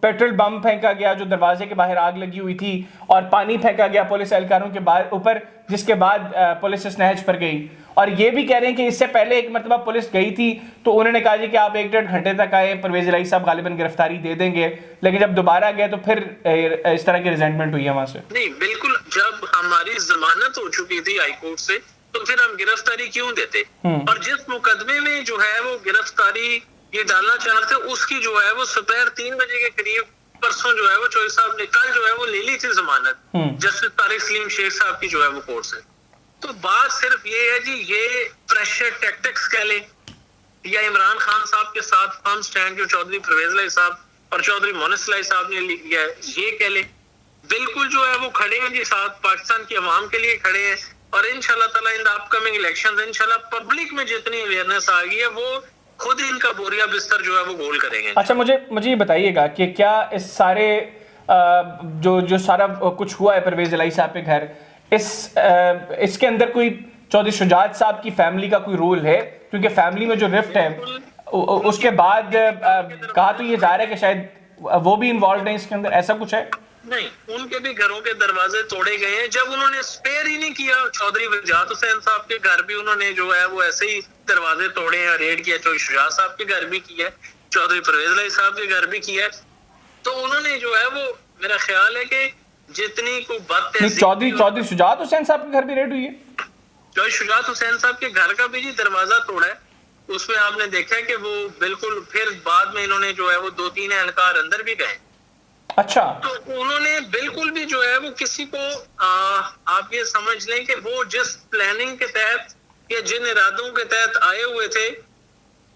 Petrol بم پھینکا گیا جو دروازے کے باہر آگ لگی ہوئی تھی, اور پانی پھینکا گیا پولیس اہلکاروں کے اوپر, جس کے بعد پولیس اس نہج پر گئی. اور یہ بھی کہہ رہے ہیں کہ اس سے پہلے ایک مرتبہ پولیس گئی تھی تو انہوں نے کہا جی کہ آپ 1-1.5 گھنٹے تک آئے, پرویز الہی صاحب غالباً گرفتاری دے دیں گے, لیکن جب دوبارہ گئے تو پھر اس طرح کی ریزنٹمنٹ ہوئی ہے وہاں سے. نہیں بالکل, جب ہماری ضمانت ہو چکی تھی ہائی کورٹ سے تو پھر ہم گرفتاری کیوں دیتے, اور جس مقدمے میں جو ہے وہ گرفتاری یہ ڈالنا چاہتے اس کی جو ہے وہ دوپہر 3 بجے کے قریب پرسوں جو ہے وہ چوہدری صاحب نے کل جو ہے وہ لے لی تھی ضمانت جسٹس طارق سلیم شیخ صاحب کی جو ہے وہ کورٹ سے. تو بات صرف یہ ہے جی, یہ پریشر ٹیکٹکس کہہ لیں یا عمران خان صاحب کے ساتھ فرم سٹینڈ جو چودھری پرویز الہی صاحب اور چودھری مونس الہی صاحب نے لیا ہے یہ کہہ لیں, بالکل جو ہے وہ کھڑے ہیں جی ساتھ پاکستان کی عوام کے لیے کھڑے ہیں. اور انشاءاللہ تعالیٰ ان اپ کمنگ الیکشنز انشاءاللہ پبلک میں جتنی اویئرنیس آ گئی ہے وہ خود ان کا بوریا بستر جو ہے وہ گول کریں گے. اچھا مجھے یہ بتائیے گا کہ کیا اس سارے جو سارا کچھ ہوا ہے پرویز الہی صاحب کے گھر, اس کے اندر کوئی چودھری شجاعت صاحب کی فیملی کا کوئی رول ہے؟ کیونکہ فیملی میں جو رفٹ ہے اس کے بعد کہا تو یہ ظاہر ہے کہ شاید وہ بھی انوالوڈ ہیں اس کے اندر, ایسا کچھ ہے؟ نہیں, ان کے بھی گھروں کے دروازے توڑے گئے ہیں. جب انہوں نے سپیئر ہی نہیں کیا چودھری وجاہت حسین صاحب کے گھر بھی انہوں نے جو ہے وہ ایسے ہی دروازے توڑے ہیں, ریڈ کیا, چودھری شجاعت صاحب کے گھر بھی کیا ہے, چودھری پرویز الہی صاحب کے گھر بھی کیا ہے. تو انہوں نے جو ہے وہ میرا خیال ہے کہ جتنی کو بد چودھری شجاعت حسین صاحب کے گھر بھی ریڈ ہوئی ہے, چودھری شجاعت حسین صاحب کے گھر کا بھی جی دروازہ توڑا ہے. اس میں آپ نے دیکھا ہے کہ وہ بالکل پھر بعد میں انہوں نے جو ہے وہ 2-3 اہلکار اندر بھی گئے. اچھا, تو انہوں نے بالکل بھی جو ہے وہ کسی کو آپ یہ سمجھ لیں کہ وہ جس پلاننگ کے تحت یا جن ارادوں کے تحت آئے ہوئے تھے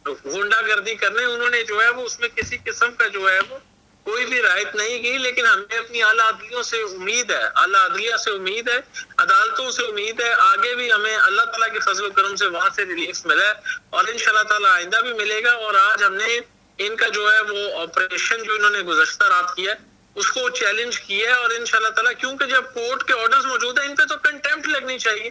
غنڈہ گردی کرنے, انہوں نے جو ہے وہ اس میں کسی قسم کا جو ہے وہ کوئی بھی رعایت نہیں کی. لیکن ہمیں اپنی اعلیٰ عدلیوں سے امید ہے, اعلیٰ عدلیہ سے امید ہے, عدالتوں سے امید ہے, آگے بھی ہمیں اللہ تعالیٰ کے فضل و کرم سے وہاں سے ریلیف ملا ہے اور انشاءاللہ تعالیٰ آئندہ بھی ملے گا. اور آج ہم نے ان کا جو ہے وہ آپریشن جو انہوں نے گزشتہ رات کیا اس کو چیلنج کیا ہے, اور انشاءاللہ تعالیٰ کیونکہ جب کورٹ کے آرڈرز موجود ہیں ان پہ تو کنٹیمپٹ لگنی چاہیے.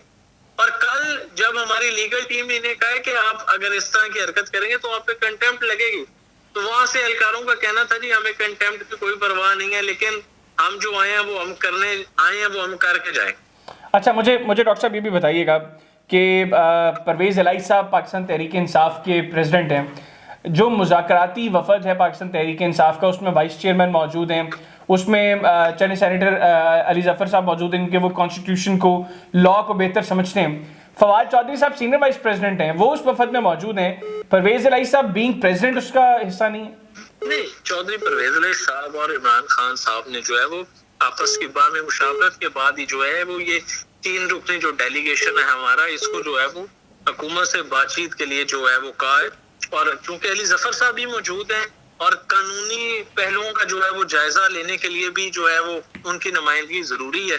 اور کل جب ہماری لیگل ٹیم نے انہیں کہا ہے کہ آپ اگر اس طرح کی حرکت کریں گے تو آپ پہ کنٹیمپٹ لگے گی, تو وہاں سے اہلکاروں کا کہنا تھا جی ہمیں کنٹیمپٹ کی کوئی پرواہ نہیں ہے, لیکن ہم جو آئے ہیں وہ ہم کرنے آئے ہیں وہ ہم کر کے جائیں. اچھا مجھے ڈاکٹر صاحب یہ بھی بتائیے گا کہ پرویز الہی صاحب پاکستان تحریک انصاف کے پریزیڈنٹ ہیں, جو مذاکراتی وفد ہے پاکستان تحریک انصاف کا اس میں وائس چیئرمین موجود ہیں, اس میں چینی سینیٹر علی ظفر صاحب موجود ہیں کہ وہ کانسٹیٹیوشن کو لا کو بہتر سمجھتے ہیں, فواد چودھری صاحب سینئر وائس پریزیڈنٹ ہیں وہ اس وفد میں موجود ہیں, پرویز الہی صاحب بینگ پریزیڈنٹ اس کا حصہ نہیں ہے؟ نہیں, چودھری پرویز الہی صاحب اور عمران خان صاحب نے جو ہے وہ آپس کی باہمی مشاورت کے بعد ہی جو ہے وہ یہ 3 رکنی جو ڈیلیگیشن ہے ہمارا اس کو جو ہے وہ حکومت سے بات چیت کے لیے جو ہے وہ کہا ہے. اور چونکہ علی ظفر صاحب بھی موجود ہیں اور قانونی پہلوؤں کا جو ہے وہ جائزہ لینے کے لیے بھی جو ہے وہ ان کی نمائندگی ضروری ہے,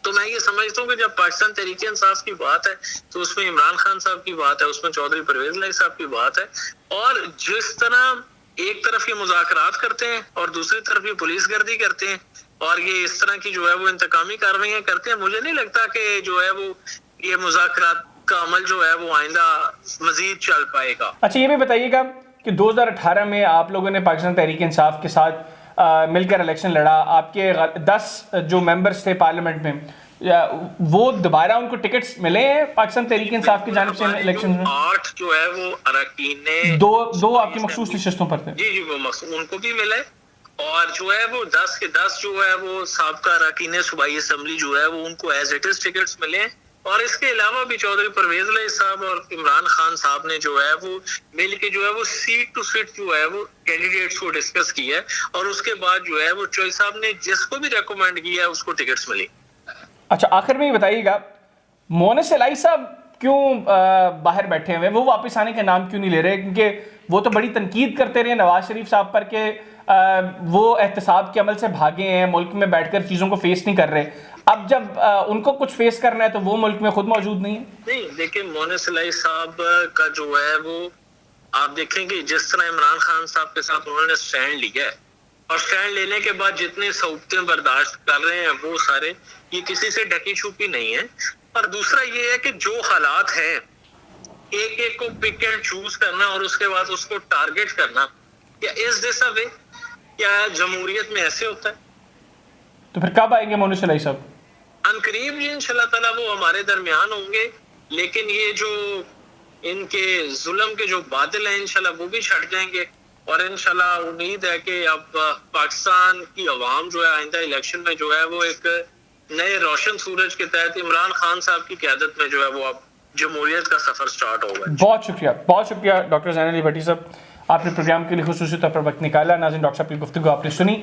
تو میں یہ سمجھتا ہوں کہ جب پاکستان تحریک انصاف کی بات ہے تو اس میں عمران خان صاحب کی بات ہے, اس میں چودھری پرویز الہی صاحب کی بات ہے. اور جس طرح ایک طرف یہ مذاکرات کرتے ہیں اور دوسری طرف یہ پولیس گردی کرتے ہیں اور یہ اس طرح کی جو ہے وہ انتقامی کارروائیاں کرتے ہیں, مجھے نہیں لگتا کہ جو ہے وہ یہ مذاکرات کا عمل جو ہے وہ آئندہ مزید چل پائے گا. اچھا یہ بھی بتائیے گا کہ 2018 میں آپ لوگوں نے پاکستان تحریک انصاف کے ساتھ مل کر الیکشن لڑا, آپ کے 10 جو ممبرز تھے پارلیمنٹ میں وہ دوبارہ ان کو ٹکٹس ملے ہیں پاکستان تحریک انصاف کی جانب سے الیکشن میں؟ 8 جو ہے وہ اراکین نے دو آپ کی مخصوص نشستوں پر تھے. جی وہ مخصوص ان کو بھی ملے, اور جو ہے وہ 10 کے 10 جو ہے وہ سابقہ اراکین صوبائی اسمبلی جو ہے وہ ان کو ایز اٹ از ٹکٹس ملے ہیں. اور اس کے علاوہ بھی چودھری پرویز الہی صاحب اور عمران خان صاحب نے جو ہے وہ مل کے جو ہے وہ سیٹ ٹو سیٹ جو ہے وہ کینڈیڈیٹس کو ڈسکس کیا ہے, اور اس کے بعد جو ہے وہ چوہدری صاحب نے جس کو بھی ریکمینڈ کیا ہے اس کو ٹکٹس ملی. اچھا آخر میں یہ بتائیے گا مونس الہی صاحب کیوں باہر بیٹھے ہوئے, وہ واپس آنے کا نام کیوں نہیں لے رہے؟ کیونکہ وہ تو بڑی تنقید کرتے رہے نواز شریف صاحب پر کہ وہ احتساب کے عمل سے بھاگے ہیں, ملک میں بیٹھ کر چیزوں کو فیس نہیں کر رہے. اب جب ان کو کچھ فیس کرنا ہے تو وہ ملک میں خود موجود نہیں ہے. نہیں دیکھیں, مونس الہی صاحب کا جو ہے وہ آپ دیکھیں کہ جس طرح عمران خان صاحب کے ساتھ انہوں نے سٹینڈ لیا ہے اور سٹینڈ لینے کے بعد جتنے صعوبتیں برداشت کر رہے ہیں وہ سارے یہ کسی سے ڈھکی چھپی نہیں ہے. اور دوسرا یہ ہے کہ جو حالات ہیں ایک ایک کو پک اینڈ چوز کرنا اور اس کے بعد اس کو ٹارگٹ کرنا, یا از دس اے وے کیا جمہوریت میں ایسے ہوتا ہے؟ تو پھر کب آئیں گے مونس سلائی صاحب؟ ان قریب جی انشاءاللہ تعالیٰ وہ ہمارے درمیان ہوں گے، لیکن یہ جو ان کے ظلم کے جو بادل ہیں انشاءاللہ وہ بھی چھٹ جائیں گے، اور انشاءاللہ امید ہے کہ اب پاکستان کی عوام جو ہے آئندہ الیکشن میں جو ہے وہ ایک نئے روشن سورج کے تحت عمران خان صاحب کی قیادت میں جو ہے وہ اب جمہوریت کا سفر سٹارٹ ہوگا۔ بہت شکریہ ڈاکٹر زین علی بھٹی صاحب، آپ نے پروگرام کے لیے خصوصی طور پر وقت نکالا۔ ناظرین، ڈاکٹر صاحب کی گفتگو آپ نے سنی۔